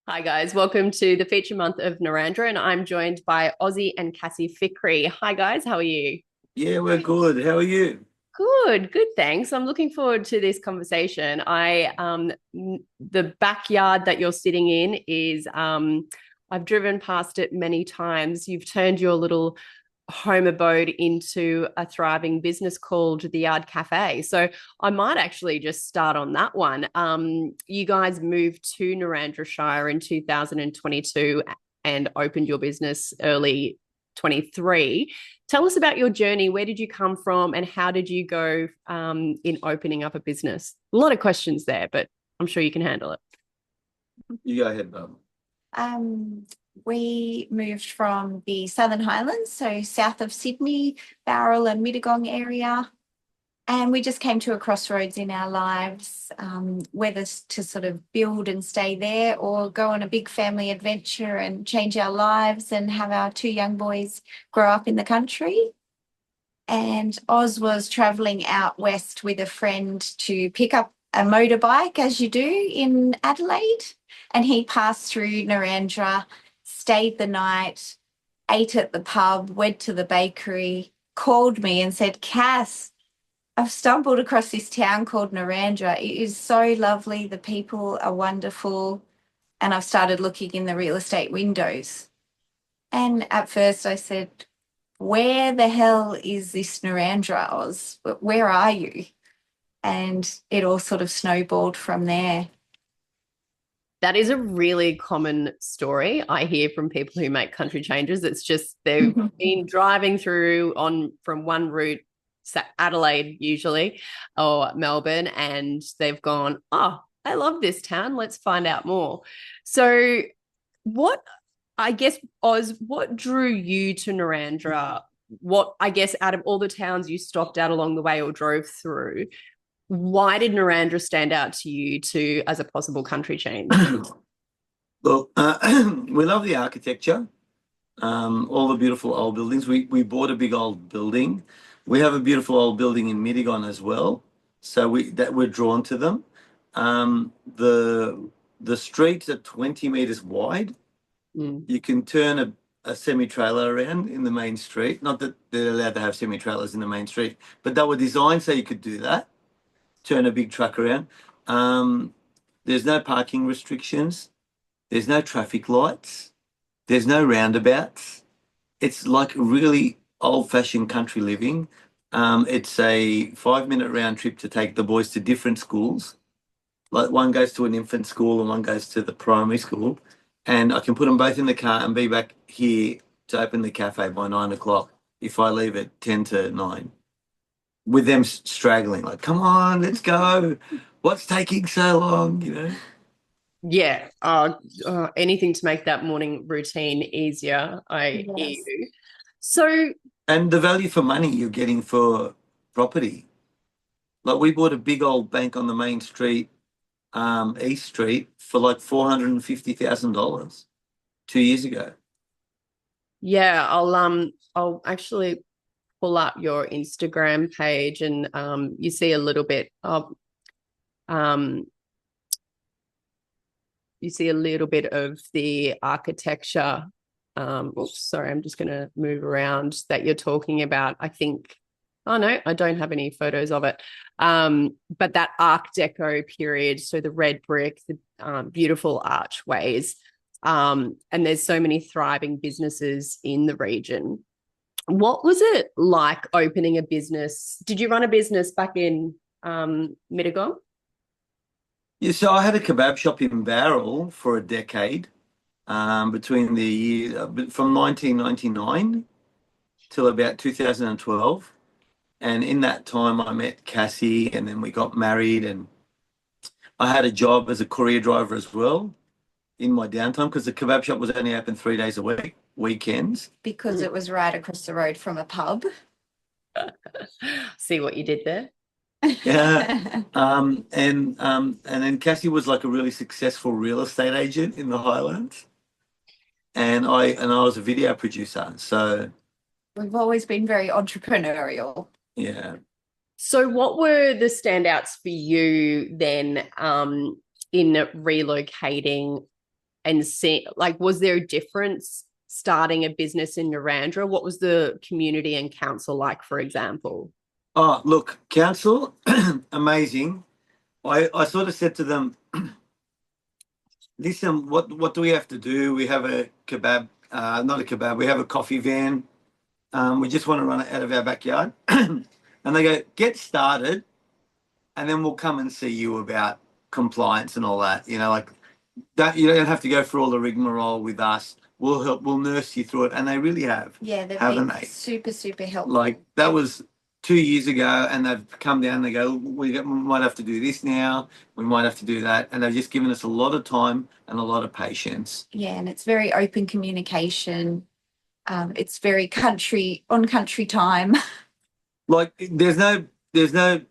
Hi guys, welcome to the feature month of Narrandera, and I'm joined by Ozzy and Cassie Fikri. Hi guys, how are you? Yeah, we're good. How are you? Good, thanks. I'm looking forward to this conversation. The backyard that you're sitting in is I've driven past it many times. You've turned your little home abode into a thriving business called the Yard Cafe. So I might actually just start on that one. You guys moved to Narrandera Shire in 2022 and opened your business early 23. Tell us about your journey. Where did you come from and how did you go in opening up a business? A lot of questions there, but I'm sure you can handle it. You go ahead, Bob. Um, we moved from the Southern Highlands, so south of Sydney, Bowral and Mittagong area. And we just came to a crossroads in our lives, whether to sort of build and stay there or go on a big family adventure and change our lives and have our two young boys grow up in the country. And Oz was travelling out west with a friend to pick up a motorbike, as you do in Adelaide. And he passed through Narrandera, stayed the night, ate at the pub, went to the bakery, called me and said, Cass, I've stumbled across this town called Narrandera. It is so lovely. The people are wonderful. And I've started looking in the real estate windows. And at first I said, where the hell is this Narrandera, Oz? Where are you? And it all sort of snowballed from there. That is a really common story I hear from people who make country changes. It's just they've been driving through on from one route, Adelaide usually, or Melbourne, and they've gone, oh, I love this town. Let's find out more. So, what I guess, Oz, what drew you to Narrandera? What I guess out of all the towns you stopped at along the way or drove through, why did Narrandera stand out to you to as a possible country change? Well, we love the architecture, all the beautiful old buildings. We bought a big old building. We have a beautiful old building in Mittagong as well, so we're drawn to them. The streets are 20 meters wide. Mm. You can turn a semi-trailer around in the main street. Not that they're allowed to have semi-trailers in the main street, but they were designed so you could do that. Turn a big truck around. Um, there's no parking restrictions. There's no traffic lights. There's no roundabouts. It's like really old-fashioned country living. It's a 5-minute round trip to take the boys to different schools. Like one goes to an infant school and one goes to the primary school. And I can put them both in the car and be back here to open the cafe by 9 o'clock if I leave at 10 to 9 with them straggling, like, come on, let's go. What's taking so long, Yeah, anything to make that morning routine easier. I hear Yes. you. So, And the value for money you're getting for property. Like we bought a big old bank on the main street, East Street, for like $450,000 2 years ago. yeah, I'll actually pull up your Instagram page and you see a little bit of um you see a little bit of the architecture. Oops, sorry, I'm just going to move around that you're talking about. I think, oh no, I don't have any photos of it. But that Art Deco period, so the red brick, the beautiful archways, and there's so many thriving businesses in the region. What was it like opening a business? Did you run a business back in Mittagong? Yeah, so I had a kebab shop in Barrel for a decade, between the year from 1999 till about 2012. And in that time, I met Cassie, and then we got married. And I had a job as a courier driver as well in my downtime because the kebab shop was only open 3 days a week, weekends. Because it was right across the road from a pub. See what you did there? Yeah. And then Cassie was like a really successful real estate agent in the Highlands, and I was a video producer. So We've always been very entrepreneurial. yeah. So, what were the standouts for you then in relocating and see, like, was there a difference starting a business in Narrandera? What was the community and council like, for example? Oh, look, council, amazing. I sort of said to them, listen, what do we have to do? We have a kebab, not a kebab, we have a coffee van. We just want to run it out of our backyard. And they go, get started, and then we'll come and see you about compliance and all that. You know, like that, you don't have to go through all the rigmarole with us. We'll help, we'll nurse you through it. And they really have. Yeah, they've haven't been they? super, super helpful. Like that was 2 years ago, and they've come down and they go, we might have to do this now, we might have to do that. And they've just given us a lot of time and a lot of patience. Yeah, and it's very open communication. It's very country time. Like there's no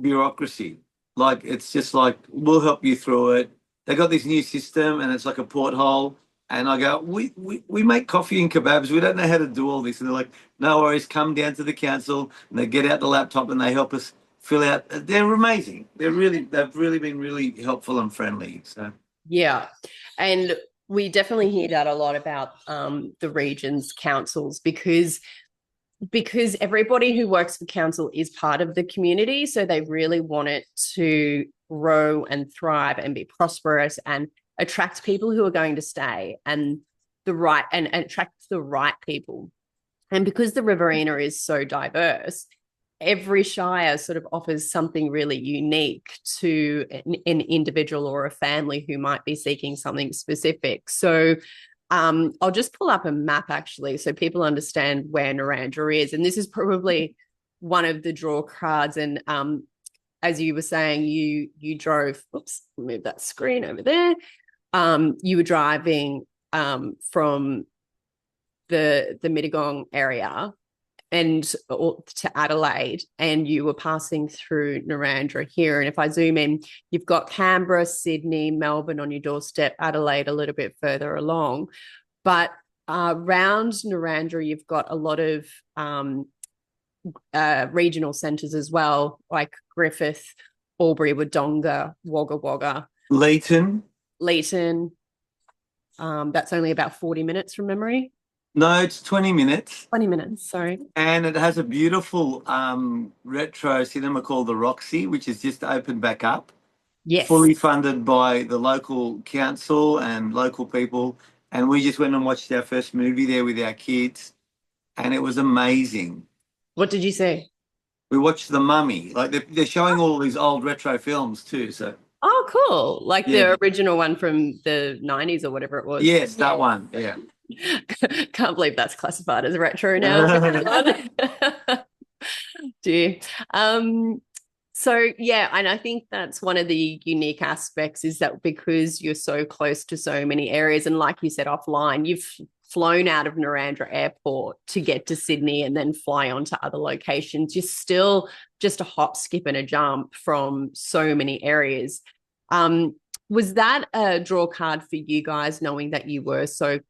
bureaucracy. Like it's just like we'll help you through it. They got this new system and it's like a porthole. And I go, we make coffee and kebabs. We don't know how to do all this. And they're like, no worries, come down to the council. And they get out the laptop and they help us fill out. They're amazing. They've really been really helpful and friendly. So Yeah. And we definitely hear that a lot about the region's councils because everybody who works for council is part of the community. So they really want it to grow and thrive and be prosperous and attract people who are going to stay and attract the right people. And because the Riverina is so diverse, every shire sort of offers something really unique to an individual or a family who might be seeking something specific. So I'll just pull up a map actually so people understand where Narrandera is. And this is probably one of the draw cards. And as you were saying, you drove, move that screen over there. You were driving from the Mittagong area and to Adelaide, and you were passing through Narrandera here. And if I zoom in, you've got Canberra, Sydney, Melbourne on your doorstep, Adelaide a little bit further along. But around Narrandera, you've got a lot of regional centres as well, like Griffith, Albury, Wodonga, Wagga Wagga. Leighton. That's only about 40 minutes from memory. No, it's 20 minutes. 20 minutes, sorry. And it has a beautiful retro cinema called the Roxy, which is just opened back up. Yes. Fully funded by the local council and local people. And we just went and watched our first movie there with our kids. And it was amazing. What did you see? We watched The Mummy. Like they're showing all these old retro films too. So. Oh, cool. Like the original one from the 90s or whatever it was. Yes, that one. Yeah. Can't believe that's classified as retro now. Dear. So yeah, and I think that's one of the unique aspects is that because you're so close to so many areas, and like you said offline, you've flown out of Narrandera Airport to get to Sydney and then fly on to other locations. You're still just a hop, skip, and a jump from so many areas. Was that a draw card for you guys, knowing that you were so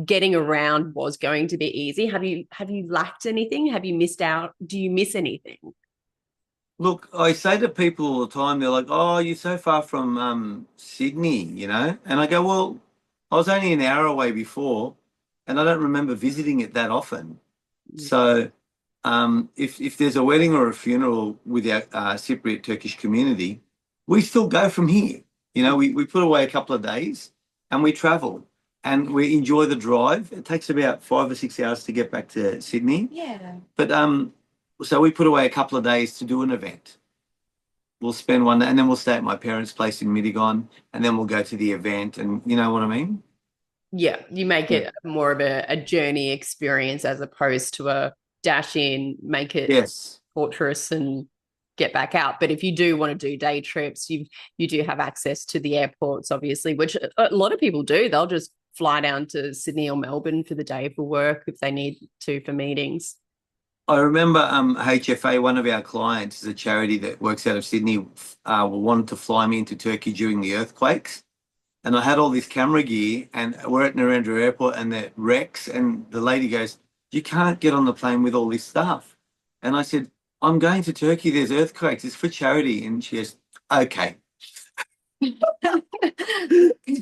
getting around was going to be easy? Have you lacked anything? Have you missed out? Do you miss anything? Look, I say to people all the time, they're like, oh, you're so far from Sydney, you know? And I go, well, I was only an hour away before, and I don't remember visiting it that often. So if there's a wedding or a funeral with our Cypriot Turkish community, we still go from here. You know, we put away a couple of days and we travel and we enjoy the drive. It takes about 5 or 6 hours to get back to Sydney. Yeah. But so we put away a couple of days to do an event. We'll spend one day and then we'll stay at my parents' place in Mittagong and then we'll go to the event, and you know what I mean? Yeah, you make it more of a journey experience as opposed to a dash in, make it torturous and get back out. But if you do want to do day trips, you do have access to the airports, obviously, which a lot of people do. They'll just fly down to Sydney or Melbourne for the day for work if they need to for meetings. I remember HFA, one of our clients, is a charity that works out of Sydney, wanted to fly me into Turkey during the earthquakes. And I had all this camera gear and we're at Narrandera Airport and the wrecks, and the lady goes, you can't get on the plane with all this stuff. And I said, I'm going to Turkey, there's earthquakes, it's for charity. And she goes, okay.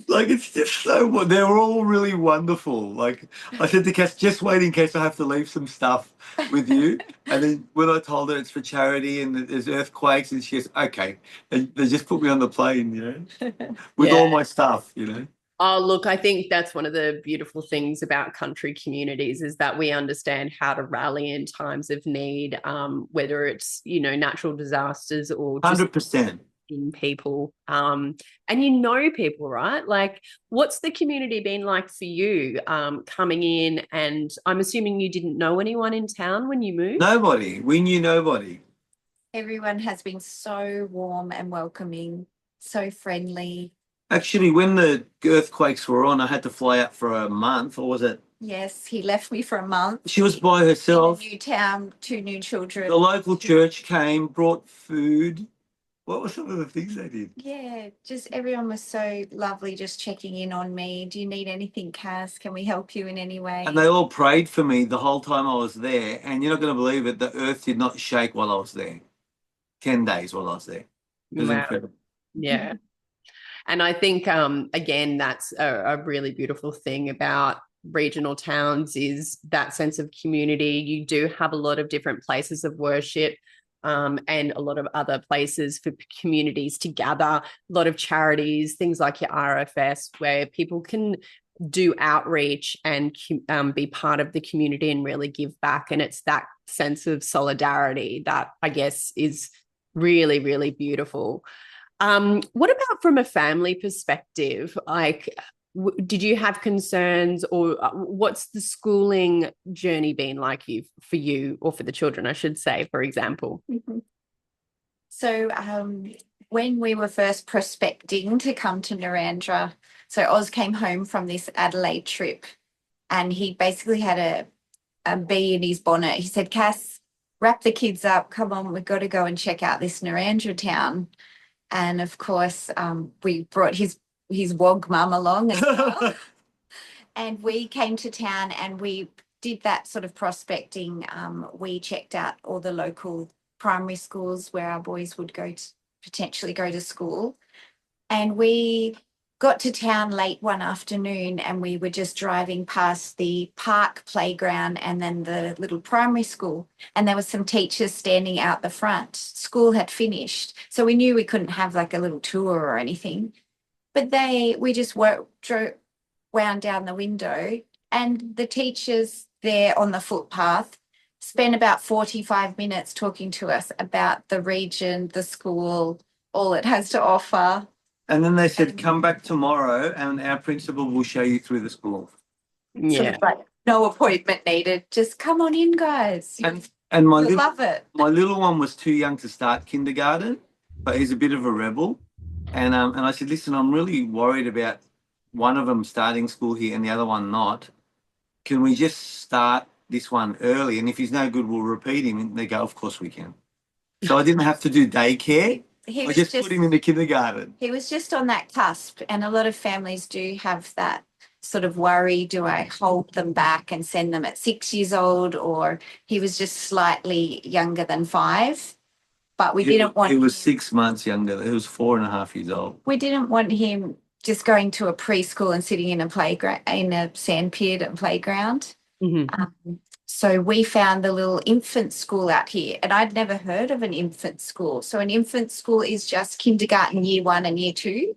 Like, it's just so, they're all really wonderful. Like, I said to Cass, just wait in case I have to leave some stuff with you. And then when I told her it's for charity and that there's earthquakes, and she goes, okay. And they just put me on the plane, with Yeah. all my stuff, Oh, look, I think that's one of the beautiful things about country communities is that we understand how to rally in times of need, whether it's, natural disasters or just 100%. in people. And people, right? Like, what's the community been like for you coming in? And I'm assuming you didn't know anyone in town when you moved? Nobody. We knew nobody. Everyone has been so warm and welcoming, so friendly. Actually, when the earthquakes were on, I had to fly out for a month, or was it? Yes, he left me for a month. She was by In a herself. new town, 2 new children. The local church came, brought food. What were some of the things they did? Yeah, just everyone was so lovely, just checking in on me. Do you need anything, Cass? Can we help you in any way? And they all prayed for me the whole time I was there. And you're not going to believe it, the earth did not shake while I was there. 10 days while I was there. It was incredible. Yeah. And I think, again, that's a really beautiful thing about regional towns is that sense of community. You do have a lot of different places of worship and a lot of other places for communities to gather, a lot of charities, things like your RFS, where people can do outreach and be part of the community and really give back. And it's that sense of solidarity that I guess is really, really beautiful. What about from a family perspective? Like, did you have concerns, or what's the schooling journey been like for you, or for the children, I should say, for example? So when we were first prospecting to come to Narrandera, so Oz came home from this Adelaide trip and he basically had a bee in his bonnet. He said, Cass, wrap the kids up. Come on, we've got to go and check out this Narrandera town. And of course, we brought his wog mum along as well. And we came to town and we did that sort of prospecting. We checked out all the local primary schools where our boys would potentially go to school. And we got to town late one afternoon and we were just driving past the park playground and then the little primary school. And there was some teachers standing out the front. School had finished. So we knew we couldn't have like a little tour or anything. But we just wound down the window and the teachers there on the footpath spent about 45 minutes talking to us about the region, the school, all it has to offer. And then they said, come back tomorrow and our principal will show you through the school. Yeah. Sort of like, no appointment needed. Just come on in, guys. And You'll love it. My little one was too young to start kindergarten, but he's a bit of a rebel. And I said, listen, I'm really worried about one of them starting school here and the other one not. Can we just start this one early? And if he's no good, we'll repeat him. And they go, of course we can. So I didn't have to do daycare. I just put him in the kindergarten. He was just on that cusp. And a lot of families do have that sort of worry. Do I hold them back and send them at 6 years old? Or he was just slightly younger than 5. But we didn't want... He was 6 months younger. He was 4.5 years old. We didn't want him just going to a preschool and sitting in a playground, in a sand pit and playground. Mm-hmm. So we found the little infant school out here, and I'd never heard of an infant school. So an infant school is just kindergarten, year 1 and year 2,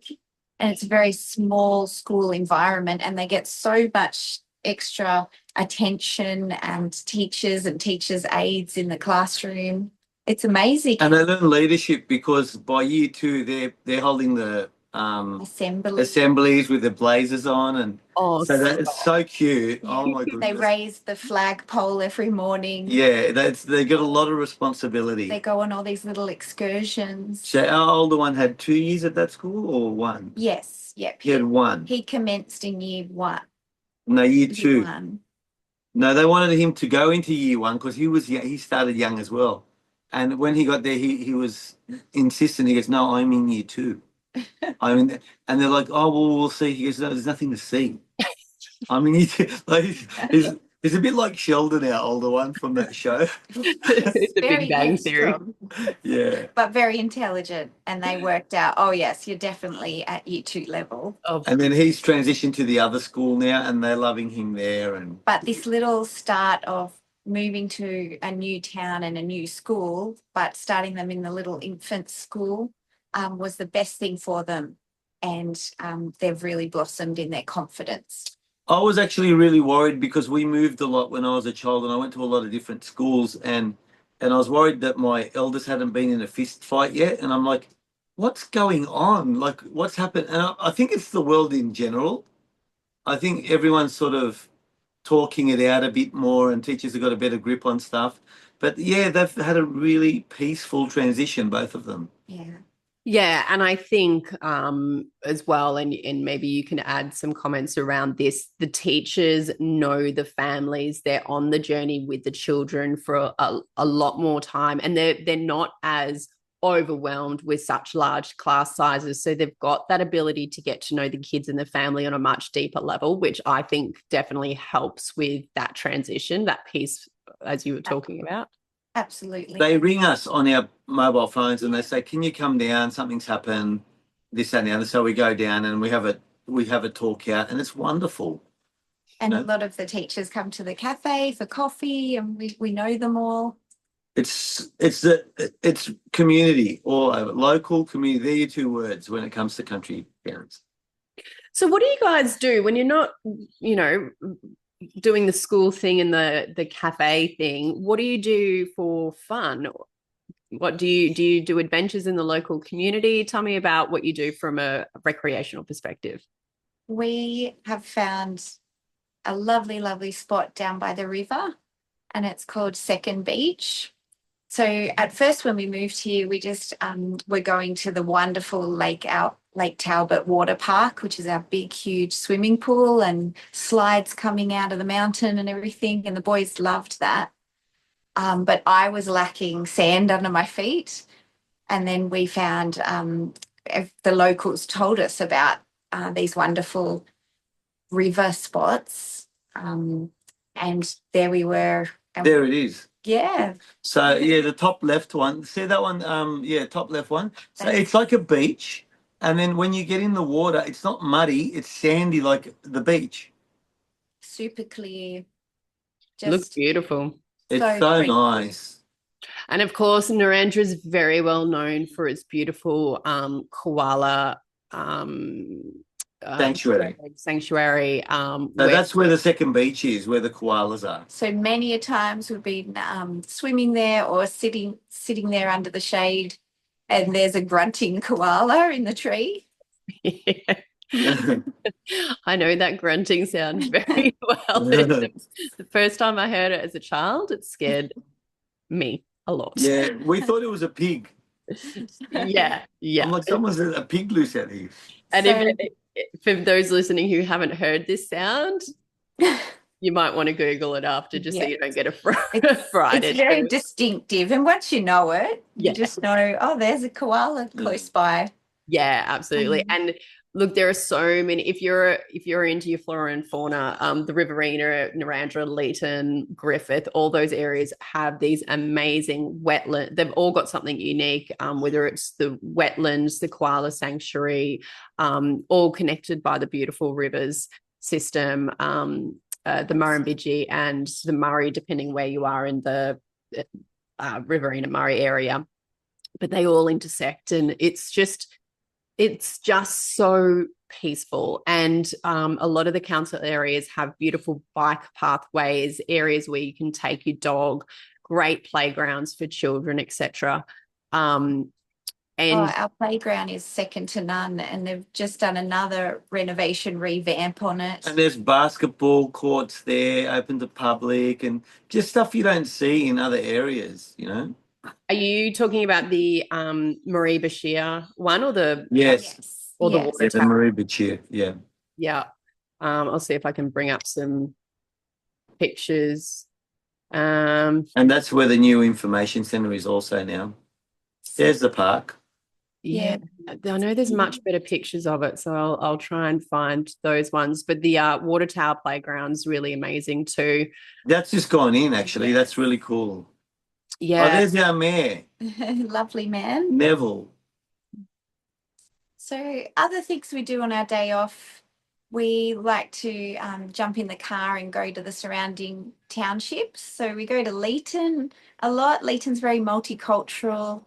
and it's a very small school environment, and they get so much extra attention and teachers aides in the classroom. It's amazing. And they learn leadership because by year 2 they're holding the assemblies with the blazers on, and so that's so cute. Yeah. Oh my goodness! They raise the flagpole every morning. Yeah, they got a lot of responsibility. They go on all these little excursions. So our older one had 2 years at that school, or 1? Yes, yep. He had 1. He commenced in year 1. No, year 2. Year 1. No, they wanted him to go into year 1 because he started young as well. And when he got there, he was insistent. He goes, no, I'm in year 2. And they're like, oh, well, we'll see. He goes, no, there's nothing to see. I mean, like, he's He's a bit like Sheldon, our older one from that show. The Big Very Bang Theory. headstrong, Yeah. but very intelligent. And they worked out, oh, yes, you're definitely at year 2 level. Oh, And then he's transitioned to the other school now, and they're loving him there. And But this little start of moving to a new town and a new school, but starting them in the little infant school was the best thing for them. And they've really blossomed in their confidence. I was actually really worried because we moved a lot when I was a child, and I went to a lot of different schools, and I was worried that my eldest hadn't been in a fist fight yet, and I'm like, what's going on? Like, what's happened? And I think it's the world in general. I think everyone's sort of talking it out a bit more, and teachers have got a better grip on stuff. But yeah, they've had a really peaceful transition, both of them. Yeah. yeah, and I think as well, and maybe you can add some comments around this. The teachers know the families; they're on the journey with the children for a lot more time, and they're not as overwhelmed with such large class sizes. So they've got that ability to get to know the kids and the family on a much deeper level, which I think definitely helps with that transition, that piece, as you were talking about. Absolutely. They ring us on our mobile phones and they say, "Can you come down? Something's happened, this that, and the other." So we go down and we have a talk out, and it's wonderful. And No. a lot of the teachers come to the cafe for coffee, and we know them all. It's community or local community. They're your two words when it comes to country parents. So what do you guys do when you're not, doing the school thing and the cafe thing? What do you do for fun? What do you do adventures in the local community? Tell me about what you do from a recreational perspective. We have found a lovely, lovely spot down by the river, and it's called Second Beach. So at first when we moved here, we just were going to the wonderful Lake Talbot Water Park, which is our big, huge swimming pool and slides coming out of the mountain and everything. And the boys loved that. But I was lacking sand under my feet. And then we found the locals told us about these wonderful river spots. And there we were. There it is. Yeah. So yeah, the top left one. See that one? Top left one. So it's like a beach, and then when you get in the water, it's not muddy; it's sandy like the beach. Super clear. Looks beautiful. It's so nice. And of course, Narrandera is very well known for its beautiful koala sanctuary. So that's where the second beach is, where the koalas are. So many a times we've been swimming there or sitting there under the shade, and there's a grunting koala in the tree. I know that grunting sound very well. The first time I heard it as a child, it scared me a lot. Yeah, we thought it was a pig. Yeah. I'm like, someone's a pig loose out here. And for those listening who haven't heard this sound, you might want to Google it after just so you don't get a fright. It's very distinctive. And once you know it, you just know, oh, there's a koala close by. Yeah, absolutely. And look, there are so many. If you're into your flora and fauna, the Riverina, Narrandera, Leeton, Griffith, all those areas have these amazing wetlands. They've all got something unique, whether it's the wetlands, the koala sanctuary, all connected by the beautiful rivers system, the Murrumbidgee and the Murray, depending where you are in the Riverina Murray area. But they all intersect, and it's just so peaceful. And a lot of the council areas have beautiful bike pathways, areas where you can take your dog, great playgrounds for children, etc. And our playground is second to none, and they've just done another renovation revamp on it. And there's basketball courts there, open to public, and just stuff you don't see in other areas, Are you talking about the Narrandera Shire one or the yes. Or the water tower? The Narrandera Shire, yeah. Yeah. I'll see if I can bring up some pictures. And that's where the new information centre is also now. There's the park. Yeah, I know there's much better pictures of it, so I'll try and find those ones. But the water tower playground's really amazing too. That's just gone in, actually. That's really cool. Oh, Yeah, there's our mayor, Lovely man. Neville. So other things we do on our day off, we like to jump in the car and go to the surrounding townships. So we go to Leeton a lot. Leeton's very multicultural.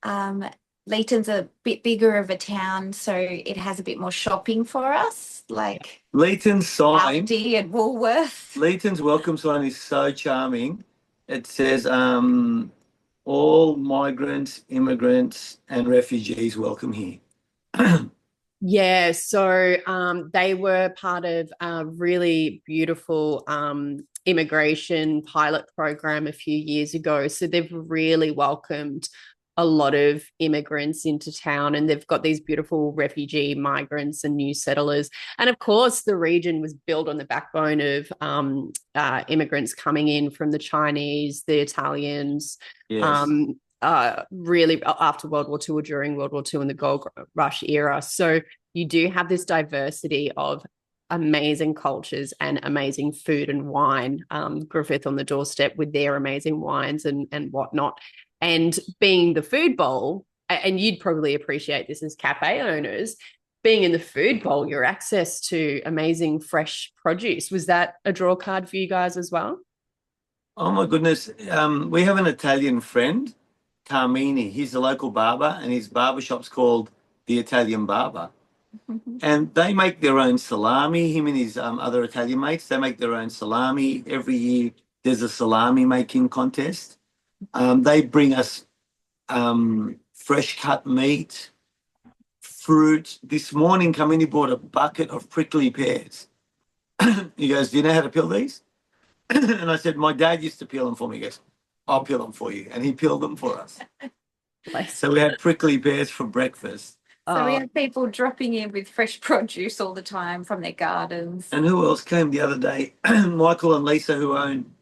Leeton's a bit bigger of a town, so it has a bit more shopping for us, like Leighton's sign, Aldi and Woolworths. Leighton's welcome sign is so charming. It says, all migrants, immigrants, and refugees welcome here. yeah. So they were part of a really beautiful immigration pilot program a few years ago. So they've really welcomed a lot of immigrants into town, and they've got these beautiful refugee migrants and new settlers. And of course, the region was built on the backbone of immigrants coming in from the Chinese, the Italians, Yes. really after World War II or during World War II in the gold rush era. So you do have this diversity of amazing cultures and amazing food and wine. Griffith on the doorstep with their amazing wines and whatnot. And being the food bowl, and you'd probably appreciate this as cafe owners, being in the food bowl, your access to amazing fresh produce. Was that a draw card for you guys as well? Oh my goodness. We have an Italian friend, Carmini. He's a local barber, and his barber shop's called the Italian Barber. And they make their own salami. Him and his other Italian mates, they make their own salami. Every year there's a salami making contest. They bring us fresh cut meat, fruit. This morning, Carmini bought a bucket of prickly pears. He goes, "Do you know how to peel these?" And I said, "My dad used to peel them for me." He goes, "I'll peel them for you." And he peeled them for us. So we had prickly pears for breakfast. So we have people dropping in with fresh produce all the time from their gardens. And who else came the other day? Michael and Lisa, who own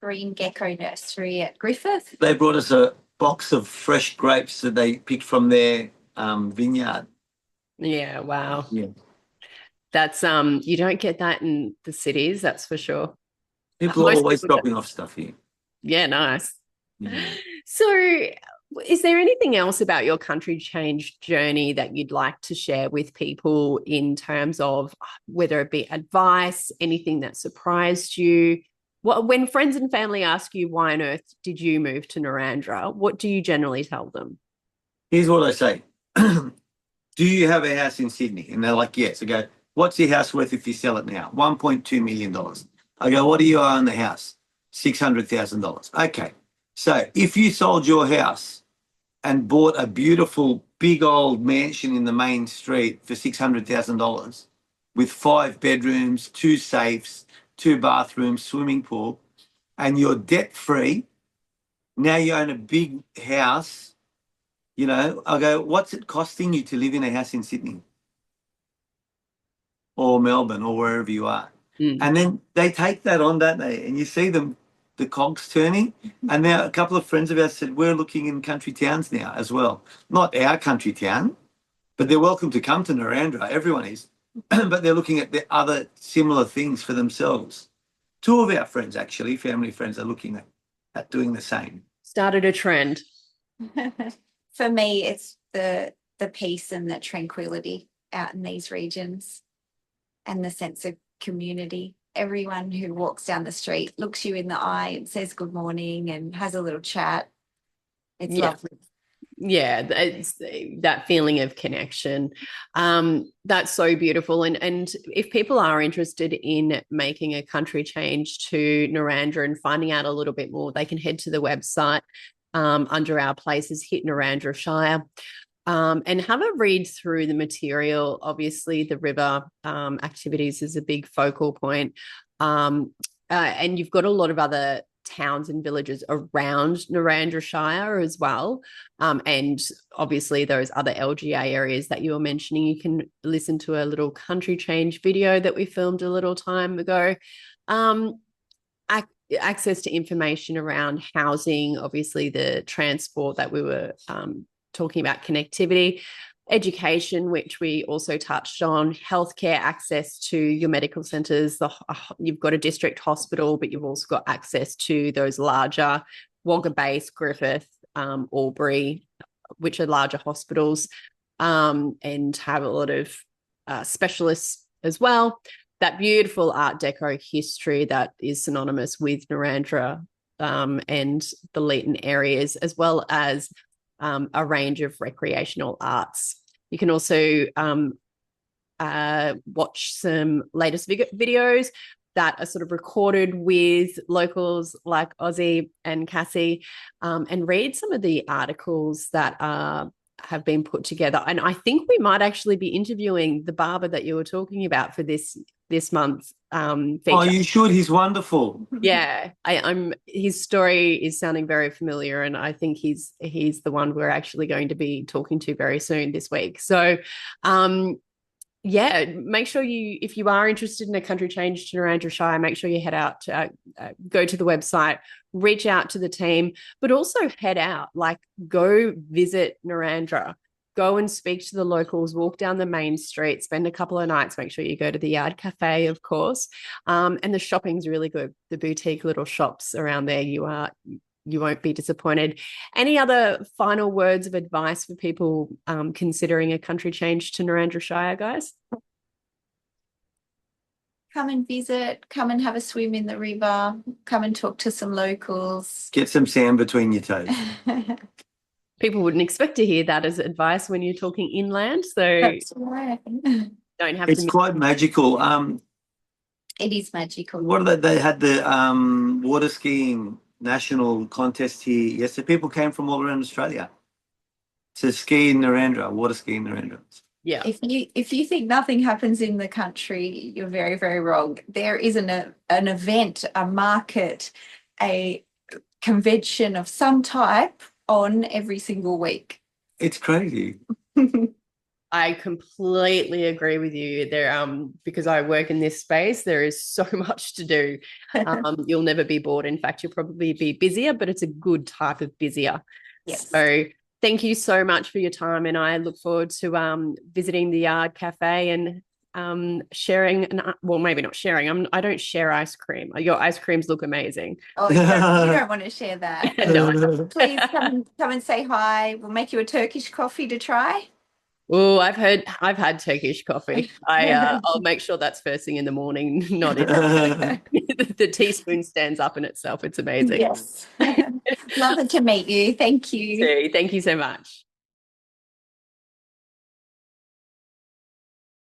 Green Gecko Nursery at Griffith. They brought us a box of fresh grapes that they picked from their vineyard. Yeah, wow. Yeah. That's you don't get that in the cities, that's for sure. People are always dropping off stuff here. Yeah, nice. Yeah. So is there anything else about your country change journey that you'd like to share with people in terms of whether it be advice, anything that surprised you? When friends and family ask you why on earth did you move to Narrandera, what do you generally tell them? Here's what I say. Do you have a house in Sydney? And they're like, yes. I go, what's your house worth if you sell it now? $1.2 million. I go, what do you owe on the house? $600,000. Okay. So if you sold your house and bought a beautiful big old mansion in the main street for $600,000 with 5 bedrooms, 2 safes, 2 bathrooms, swimming pool, and you're debt free, now you own a big house, you know, I go, what's it costing you to live in a house in Sydney or Melbourne or wherever you are? And then they take that on, don't they? And you see them, the cogs turning. And now a couple of friends of ours said, we're looking in country towns now as well. Not our country town, but they're welcome to come to Narrandera. Everyone is. But they're looking at the other similar things for themselves. 2 of our friends, actually, family friends, are looking at doing the same. Started a trend. For me, it's the peace and the tranquility out in these regions and the sense of community. Everyone who walks down the street looks you in the eye and says good morning and has a little chat. It's lovely. Yeah, it's that feeling of connection. That's so beautiful. And if people are interested in making a country change to Narrandera and finding out a little bit more, they can head to the website under our places, hit Narrandera Shire, and have a read through the material. Obviously, the river activities is a big focal point. And you've got a lot of other towns and villages around Narrandera Shire as well. And obviously those other LGA areas that you were mentioning, you can listen to a little country change video that we filmed a little time ago. Access to information around housing, obviously the transport that we were talking about connectivity, education, which we also touched on, healthcare, access to your medical centres. You've got a district hospital, but you've also got access to those larger Wagga Base, Griffith, Albury, which are larger hospitals, and have a lot of specialists as well. That beautiful Art Deco history that is synonymous with Narrandera and the Leeton areas, as well as a range of recreational arts. You can also watch some latest videos that are sort of recorded with locals like Ozzy and Cassie, and read some of the articles that have been put together. And I think we might actually be interviewing the barber that you were talking about for this month's feature. Oh, you should. He's wonderful. Yeah, I'm. His story is sounding very familiar, and I think he's the one we're actually going to be talking to very soon this week. So, yeah, make sure if you are interested in a country change to Narrandera Shire, make sure you head out, go to the website, reach out to the team, but also head out, like go visit Narrandera, go and speak to the locals, walk down the main street, spend a couple of nights, make sure you go to the Yard Cafe, of course. And the shopping's really good. The boutique little shops around there, you won't be disappointed. Any other final words of advice for people considering a country change to Narrandera Shire, guys? Come and visit, come and have a swim in the river, come and talk to some locals. Get some sand between your toes. People wouldn't expect to hear that as advice when you're talking inland, so That's right. don't have It's to. quite magical. It is magical. What are they had the water skiing national contest here yesterday. People came from all around Australia to ski in Narrandera, water ski in Narrandera. Yeah. If you think nothing happens in the country, you're very, very wrong. There is an event, a market, a convention of some type on every single week. It's crazy. I completely agree with you there. Because I work in this space, there is so much to do. You'll never be bored. In fact, you'll probably be busier, but it's a good type of busier. Yes. So thank you so much for your time, and I look forward to visiting the Yard Cafe and sharing. Well, maybe not sharing. I don't share ice cream. Your ice creams look amazing. Oh, you don't want to share that. No. Please come and say hi. We'll make you a Turkish coffee to try. Oh, I've had Turkish coffee. I'll make sure that's first thing in the morning, not in the teaspoon stands up in itself. It's amazing. Yes. Lovely to meet you. Thank you. Thank you so much.